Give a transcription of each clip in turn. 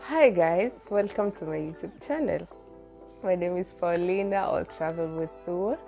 Hi guys, welcome to my YouTube channel. My name is Paulina or Travel with Thor,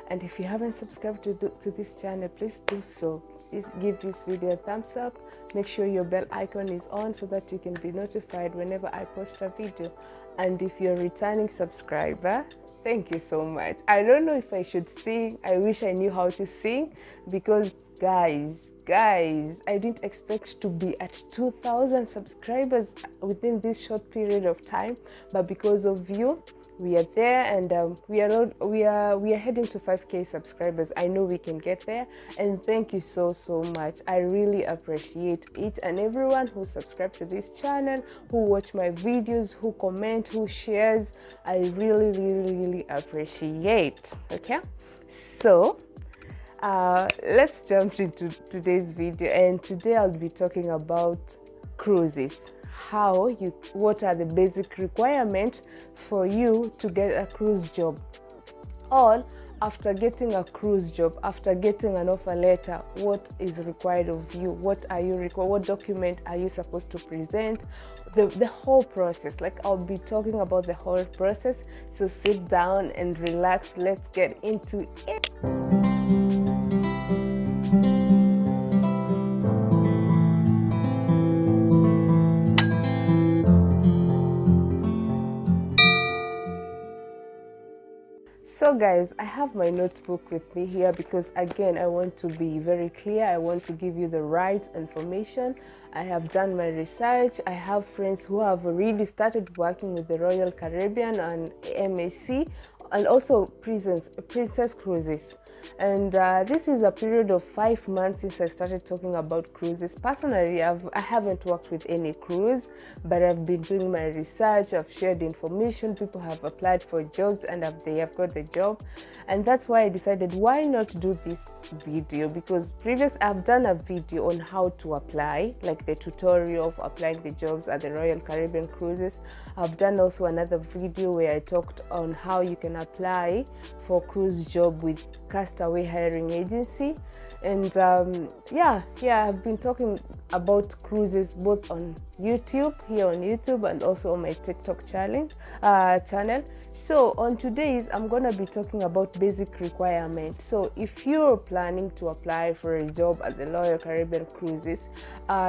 and if you haven't subscribed to this channel, please do so. Please give this video a thumbs up. Make sure your bell icon is on so that you can be notified whenever I post a video. And if you're a returning subscriber, thank you so much. I don't know if I should sing. I wish I knew how to sing, because guys, I didn't expect to be at 2,000 subscribers within this short period of time, but because of you, we are there, and we are heading to 5k subscribers. I know we can get there, and thank you so much. I really appreciate it, and everyone who subscribed to this channel, who watch my videos, who comment, who shares, I really appreciate. Okay, so let's jump into today's video, and today I'll be talking about cruises. What are the basic requirements for you to get a cruise job? Or after getting a cruise job, after getting an offer letter, what is required of you? What document are you supposed to present? The whole process. Like, I'll be talking about the whole process. So sit down and relax. Let's get into it. So guys, I have my notebook with me here because, again, I want to be very clear. I want to give you the right information. I have done my research. I have friends who have already started working with the Royal Caribbean and MSC, and also Princess Cruises. And this is a period of 5 months since I started talking about cruises. Personally, I haven't worked with any cruise, but I've been doing my research. I've shared information. People have applied for jobs, and they have got the job. And that's why I decided, why not do this video? Because I've done a video on how to apply, like the tutorial of applying the jobs at the Royal Caribbean Cruises. I've done also another video where I talked on how you can apply for cruise job with Castaway Hiring Agency. And I've been talking about cruises both on YouTube, and also on my TikTok channel. So on today's, I'm gonna be talking about basic requirements. So if you're planning to apply for a job at the Royal Caribbean Cruises,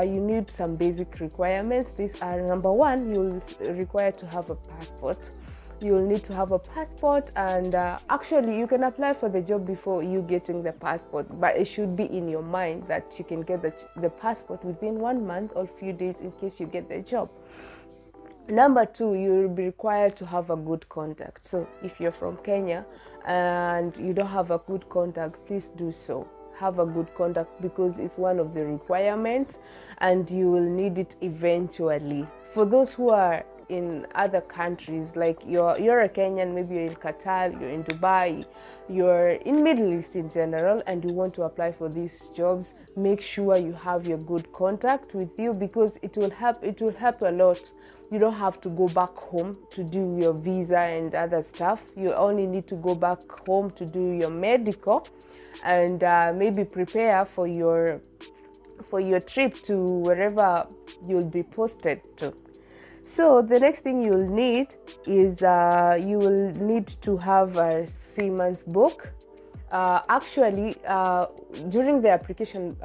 you need some basic requirements. These are: number one, you'll require to have a passport. You'll need to have a passport, and actually you can apply for the job before you getting the passport, but it should be in your mind that you can get the passport within 1 month or few days in case you get the job. Number two, you'll be required to have a good contact. So if you're from Kenya and you don't have a good contact, please do so. Have a good contact, because it's one of the requirements, and you will need it eventually. For those who are in other countries, like you're a Kenyan, maybe you're in Qatar, you're in Dubai, you're in Middle East in general, and you want to apply for these jobs, make sure you have your good contact with you, because it will help a lot. You don't have to go back home to do your visa and other stuff. You only need to go back home to do your medical, and maybe prepare for your trip to wherever you'll be posted to. So the next thing you'll need is you will need to have a seaman's book. Actually, during the application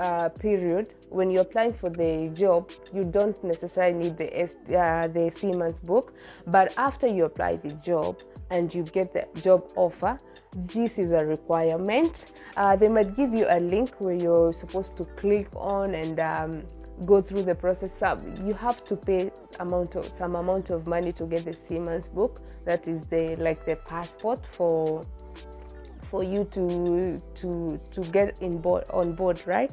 period, when you're applying for the job, you don't necessarily need the seaman's book. But after you apply the job and you get the job offer, this is a requirement. They might give you a link where you're supposed to click on and go through the process. You have to pay some amount of money to get the seaman's book. That is the passport for you to get on board, right?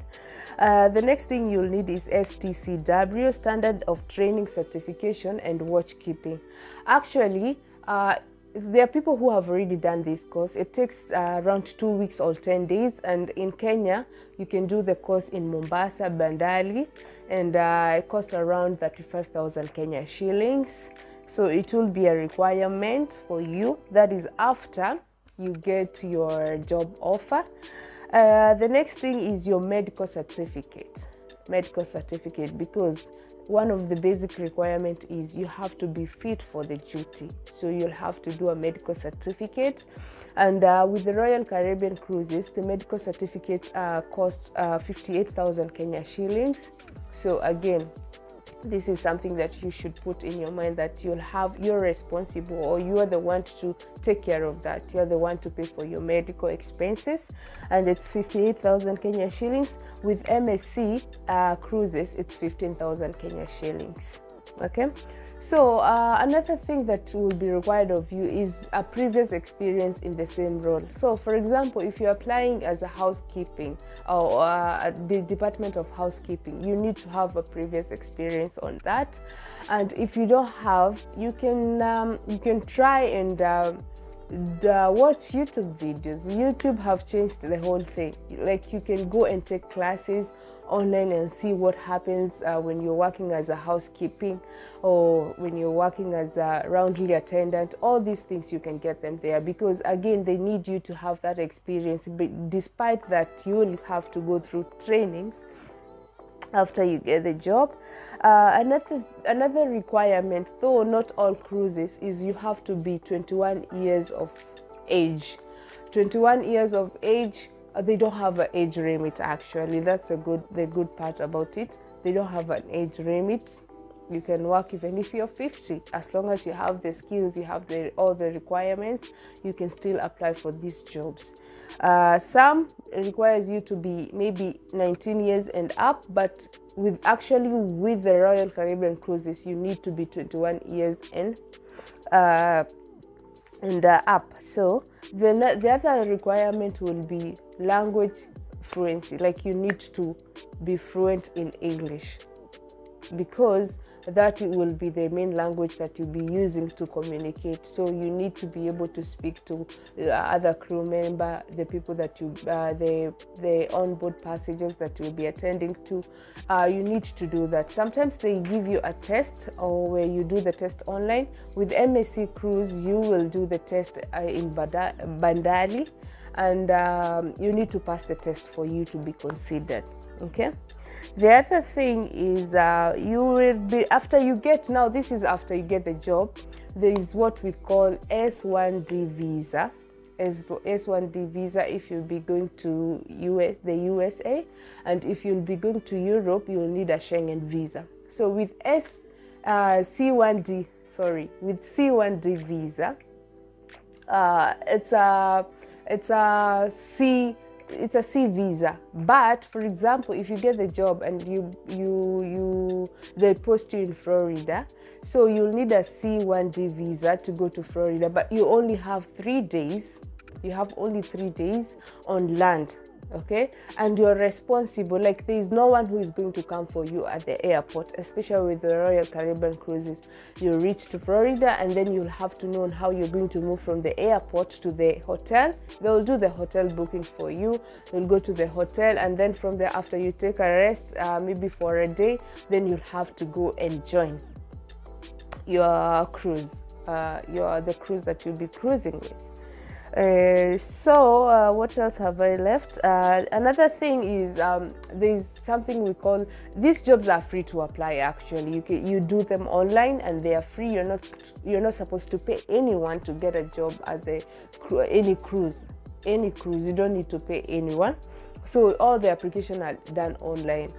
The next thing you'll need is STCW, Standard of Training Certification and Watchkeeping. Actually, there are people who have already done this course. It takes around 2 weeks or 10 days, and in Kenya you can do the course in Mombasa, Bandari, and it costs around 35,000 Kenya shillings. So it will be a requirement for you. That is after you get your job offer. The next thing is your medical certificate, because one of the basic requirements is you have to be fit for the duty. So you'll have to do a medical certificate. And with the Royal Caribbean Cruises, the medical certificate costs 58,000 Kenya shillings. So again, this is something that you should put in your mind, that you're responsible, or you are the one to take care of that. You're the one to pay for your medical expenses, and it's 58,000 Kenya shillings. With MSC cruises, it's 15,000 Kenya shillings. Okay. So another thing that will be required of you is a previous experience in the same role. So for example, if you're applying as a housekeeping or the Department of Housekeeping, you need to have a previous experience on that. And if you don't have, you can try and watch YouTube videos. YouTube have changed the whole thing. Like, you can go and take classes online and see what happens when you're working as a housekeeping, or when you're working as a roundly attendant. All these things, you can get them there, because again, they need you to have that experience. But despite that, you will have to go through trainings after you get the job. Another requirement, though not all cruises, is you have to be 21 years of age. 21 years of age. They don't have an age limit, actually. That's the good part about it. They don't have an age limit. You can work even if you're 50. As long as you have the skills, you have all the requirements, you can still apply for these jobs. Some requires you to be maybe 19 years and up, but with the Royal Caribbean Cruises, you need to be 21 years and up. So the other requirement will be language fluency. Like, you need to be fluent in English, because that will be the main language that you'll be using to communicate. So you need to be able to speak to other crew member, the people that the onboard passengers that you'll be attending to. You need to do that. Sometimes they give you a test, or where you do the test online. With MSC Cruise, you will do the test in Bandari, and you need to pass the test for you to be considered. Okay. The other thing is you will be, after you get the job, there is what we call S1D visa. S1D visa if you'll be going to the USA, and if you'll be going to Europe, you'll need a Schengen visa. So with C1D visa, it's a C visa. But for example, if you get the job and they post you in Florida, so you'll need a C1D visa to go to Florida, but you only have 3 days. You have only 3 days on land. Okay, and you're responsible. Like, there is no one who is going to come for you at the airport, especially with the Royal Caribbean Cruises. You reach to Florida, and then you'll have to know how you're going to move from the airport to the hotel. They'll do the hotel booking for you. You'll go to the hotel, and then from there, after you take a rest, maybe for a day, then you'll have to go and join your cruise, the cruise that you'll be cruising with. What else have I left? Another thing is there's something we call, these jobs are free to apply. Actually, you do them online and they are free. You're not supposed to pay anyone to get a job at any cruise. You don't need to pay anyone. So all the applications are done online.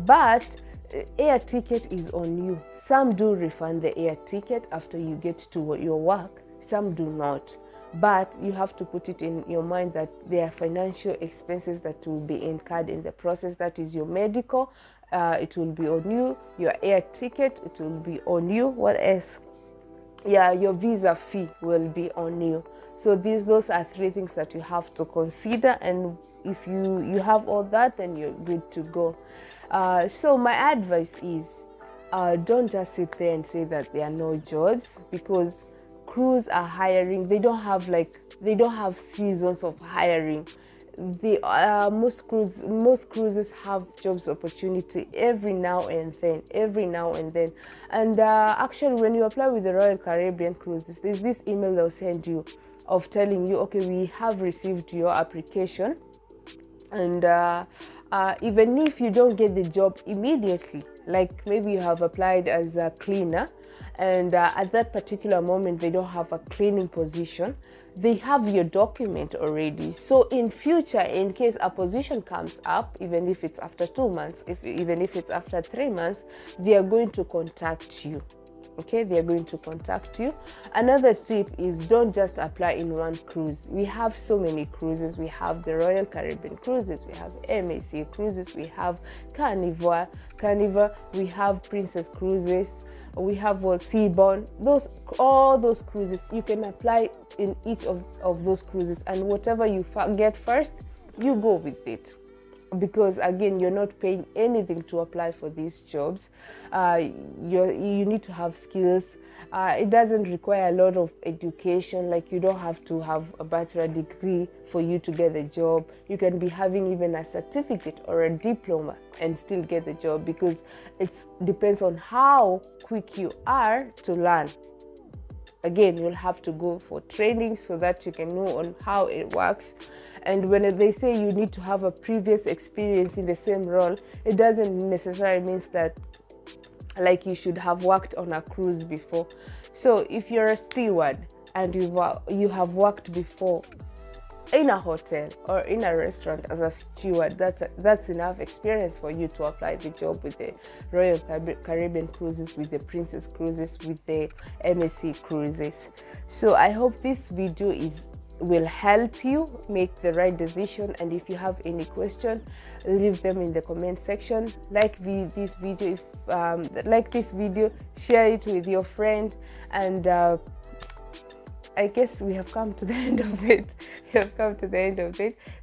But air ticket is on you. Some do refund the air ticket after you get to your work. Some do not. But you have to put it in your mind that there are financial expenses that will be incurred in the process. That is your medical, it will be on you. Your air ticket, it will be on you. What else? Yeah, your visa fee will be on you. So those are 3 things that you have to consider. And if you have all that, then you're good to go. So my advice is, don't just sit there and say that there are no jobs, because crews are hiring. They don't have seasons of hiring. Most cruises have jobs opportunity every now and then. And actually, when you apply with the Royal Caribbean Cruises, there's this email they'll send you of telling you, okay, we have received your application, and even if you don't get the job immediately, like maybe you have applied as a cleaner, and at that particular moment they don't have a cleaning position, they have your document already. So in future, in case a position comes up, even if it's after 2 months, even if it's after 3 months, they are going to contact you. Okay, they are going to contact you. Another tip is don't just apply in one cruise. We have so many cruises. We have the Royal Caribbean cruises, we have MSC cruises, we have Carnival, we have Princess cruises, we have Seabourn. All those cruises, you can apply in each of those cruises, and whatever you get first, you go with it. Because again, you're not paying anything to apply for these jobs. You need to have skills. It doesn't require a lot of education. Like, you don't have to have a bachelor degree for you to get the job. You can be having even a certificate or a diploma and still get the job, because it depends on how quick you are to learn. Again, you'll have to go for training so that you can know on how it works. And when they say you need to have a previous experience in the same role, it doesn't necessarily mean that like you should have worked on a cruise before. So if you're a steward and you have worked before in a hotel or in a restaurant as a steward, that's enough experience for you to apply the job with the Royal Caribbean cruises, with the Princess cruises, with the MSC cruises. So I hope this video will help you make the right decision. And if you have any question, leave them in the comment section. Like this video, share it with your friend, and I guess we have come to the end of it.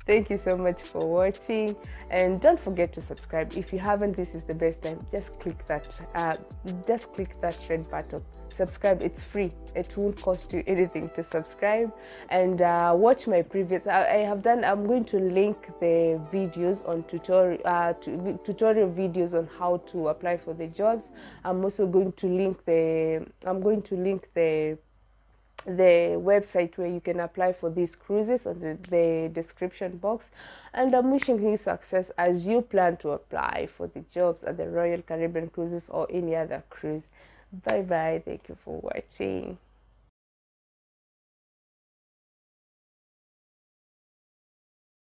Thank you so much for watching, and don't forget to subscribe. If you haven't, this is the best time. Just click that red button. Subscribe. It's free. It won't cost you anything to subscribe. And watch my previous. I'm going to link the videos on tutorial videos on how to apply for the jobs. I'm also going to link the website where you can apply for these cruises on the description box. And I'm wishing you success as you plan to apply for the jobs at the Royal Caribbean cruises or any other cruise. Bye bye. Thank you for watching.